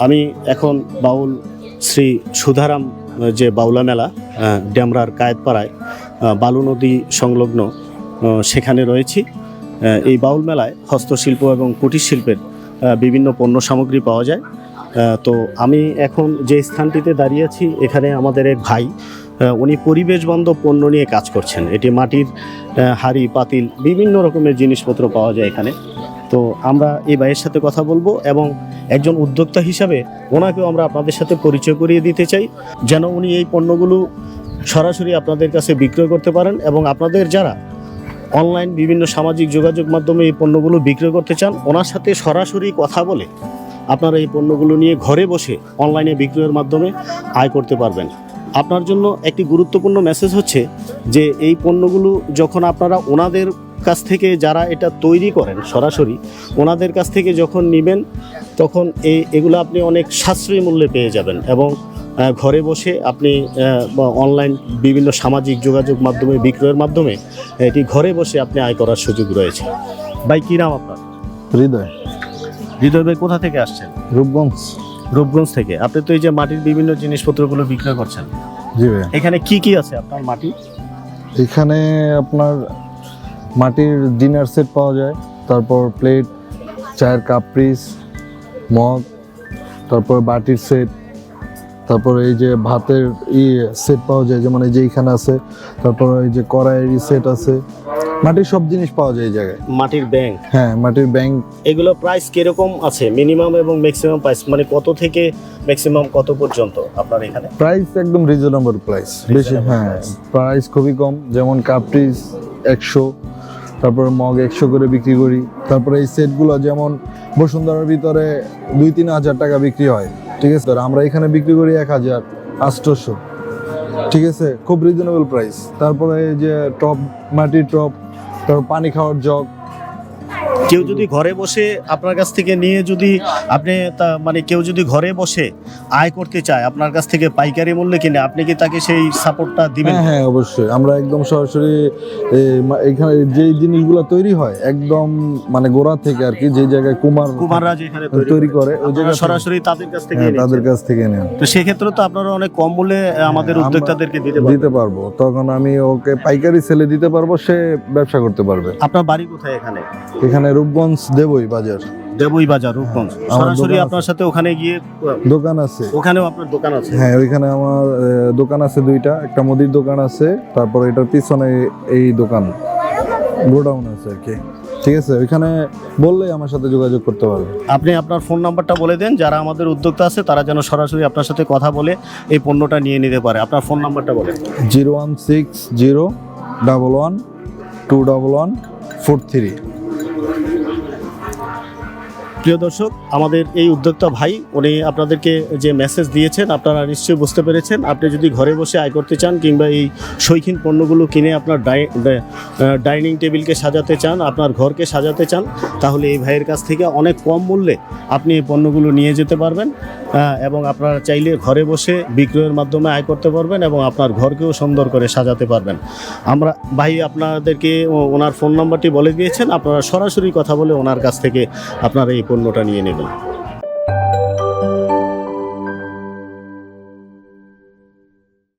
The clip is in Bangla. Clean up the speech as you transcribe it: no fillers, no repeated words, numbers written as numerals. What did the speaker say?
আমি এখন বাউল শ্রী সুধারাম যে বাউলা মেলা ডেমরার কায়েতপাড়ায় বালু নদী সংলগ্ন সেখানে রয়েছি। এই বাউল মেলায় হস্তশিল্প এবং কুটির শিল্পের বিভিন্ন পণ্য সামগ্রী পাওয়া যায়। তো আমি এখন যে স্থানটিতে দাঁড়িয়ে আছি, এখানে আমাদের এক ভাই, উনি পরিবেশ বান্ধব পণ্য নিয়ে কাজ করছেন। এটি মাটির হাঁড়ি পাতিল বিভিন্ন রকমের জিনিসপত্র পাওয়া যায় এখানে। তো আমরা এই ভাইয়ের সাথে কথা বলবো এবং একজন উদ্যোক্তা হিসাবে ওনাকেও আমরা আপনাদের সাথে পরিচয় করিয়ে দিতে চাই, যেন উনি এই পণ্যগুলো সরাসরি আপনাদের কাছে বিক্রয় করতে পারেন এবং আপনাদের যারা অনলাইন বিভিন্ন সামাজিক যোগাযোগ মাধ্যমে এই পণ্যগুলো বিক্রয় করতে চান, ওনার সাথে সরাসরি কথা বলে আপনারা এই পণ্যগুলো নিয়ে ঘরে বসে অনলাইনে বিক্রয়ের মাধ্যমে আয় করতে পারবেন। আপনার জন্য একটি গুরুত্বপূর্ণ মেসেজ হচ্ছে যে এই পণ্যগুলো যখন আপনারা ওনাদের কাছ থেকে, যারা এটা তৈরি করেন সরাসরি ওনাদের কাছ থেকে যখন নেবেন, তখন এগুলো আপনি অনেক সাশ্রয়ী মূল্যে পেয়ে যাবেন এবং ঘরে বসে আপনি অনলাইন বিভিন্ন সামাজিক যোগাযোগ মাধ্যমে বিক্রয়ের মাধ্যমে এটি ঘরে বসে আপনি আয় করার সুযোগ রয়েছে। ভাই, কী নাম আপনার? হৃদয়। হৃদয় ভাই, কোথা থেকে আসছেন? রূপগঞ্জ। রূপগঞ্জ থেকে। আপনি তো এই যে মাটির বিভিন্ন জিনিসপত্রগুলো বিক্রয় করছেন, জি ভাই। এখানে কি কি আছে আপনার মাটি? এখানে আপনার মাটির ডিনার সেট পাওয়া যায়, তারপর প্লেট, চায়ের কাপ পিস, মগ, তারপর বাটির সেট, তারপর এই যে ভাতের সেট পাওয়া যায়, যেমন এই যে এইখানে আছে, তারপর এই যে কড়াইয়ের সেট আছে, মাটির সব জিনিস পাওয়া যায় এই জায়গায়। মাটির ব্যাংক? হ্যাঁ, মাটির ব্যাংক। এগুলো প্রাইস কিরকম আছে? মিনিমাম এবং ম্যাক্সিমাম প্রাইস, মানে কত থেকে ম্যাক্সিমাম কত পর্যন্ত আপনার এখানে? প্রাইস একদম রিজনেবল প্রাইস, বেশি। হ্যাঁ, প্রাইস খুবই কম। যেমন কাপ পিস 100, তারপর মগ 100 করে বিক্রি করি। তারপরে এই সেটগুলো যেমন বসুন্ধরার ভিতরে 2-3 হাজার টাকা বিক্রি হয়, ঠিক আছে, আমরা এখানে বিক্রি করি 1800, ঠিক আছে, খুব রিজনেবল প্রাইস। তারপরে এই যে টপ, মাটির টপ, তারপর পানি খাওয়ার জগ। কেউ যদি ঘরে বসে আপনার কাছ থেকে নিয়ে, যদি আপনি মানে কেউ যদি ঘরে বসে আয় করতে চায় আপনার কাছ থেকে পাইকারি মূল্যে কিনে, আপনি কি তাকে সেই সাপোর্টটা দিবেন? হ্যাঁ হ্যাঁ, অবশ্যই। আমরা একদম সরাসরি এখানে যে জিনিসগুলো তৈরি হয় একদম মানে গোড়া থেকে আর কি, যে জায়গায় কুমাররা যেখানে তৈরি করে ওই জায়গায় সরাসরি তাদের কাছ থেকে তাদের কাছ থেকে নেন। তো সেক্ষেত্রে তো আপনারা অনেক কম মূল্যে আমাদের উদ্যোক্তাদেরকে দিতে পারবো। তখন আমি ওকে পাইকারি সেলে দিতে পারবো, সে ব্যবসা করতে পারবে। আপনার বাড়ি কোথায়? এখানে রূপগঞ্জ, দেবই বাজার। দেবই বাজার, রূপগঞ্জ। সরাসরি আপনার সাথে ওখানে গিয়ে দোকান আছে? ওখানেও আপনার দোকান আছে? হ্যাঁ, ওইখানে আমার দোকান আছে 2টা। একটা মুদির দোকান আছে, তারপর এটার পিছনে এই দোকান, গোডাউন আছে আর কি, ঠিক আছে। ওইখানে বললেই আমার সাথে যোগাযোগ করতে পারবে। আপনি আপনার ফোন নাম্বারটা বলে দেন, যারা আমাদের উদ্যোক্তা আছে তারা যেন সরাসরি আপনার সাথে কথা বলে এই পণ্যটা নিয়ে নিতে পারে। আপনার ফোন নাম্বারটা বলেন। 01601121143। প্রিয় দর্শক, আমাদের এই উদ্যোক্তা ভাই, উনি আপনাদেরকে যে মেসেজ দিয়েছেন আপনারা নিশ্চয়ই বুঝতে পেরেছেন। আপনি যদি ঘরে বসে আয় করতে চান কিংবা এই শৌখিন পণ্যগুলো কিনে আপনার ডাইনিং টেবিলকে সাজাতে চান, আপনার ঘরকে সাজাতে চান, তাহলে এই ভাইয়ের কাছ থেকে অনেক কম মূল্যে আপনি এই পণ্যগুলো নিয়ে যেতে পারবেন এবং আপনারা চাইলে ঘরে বসে বিক্রয়ের মাধ্যমে আয় করতে পারবেন এবং আপনার ঘরকেও সুন্দর করে সাজাতে পারবেন। আমরা ভাই আপনাদেরকে ওনার ফোন নাম্বারটি বলে দিয়েছেন, আপনারা সরাসরি কথা বলে ওনার কাছ থেকে আপনারা এই পণ্যটা নিয়ে নেবেন।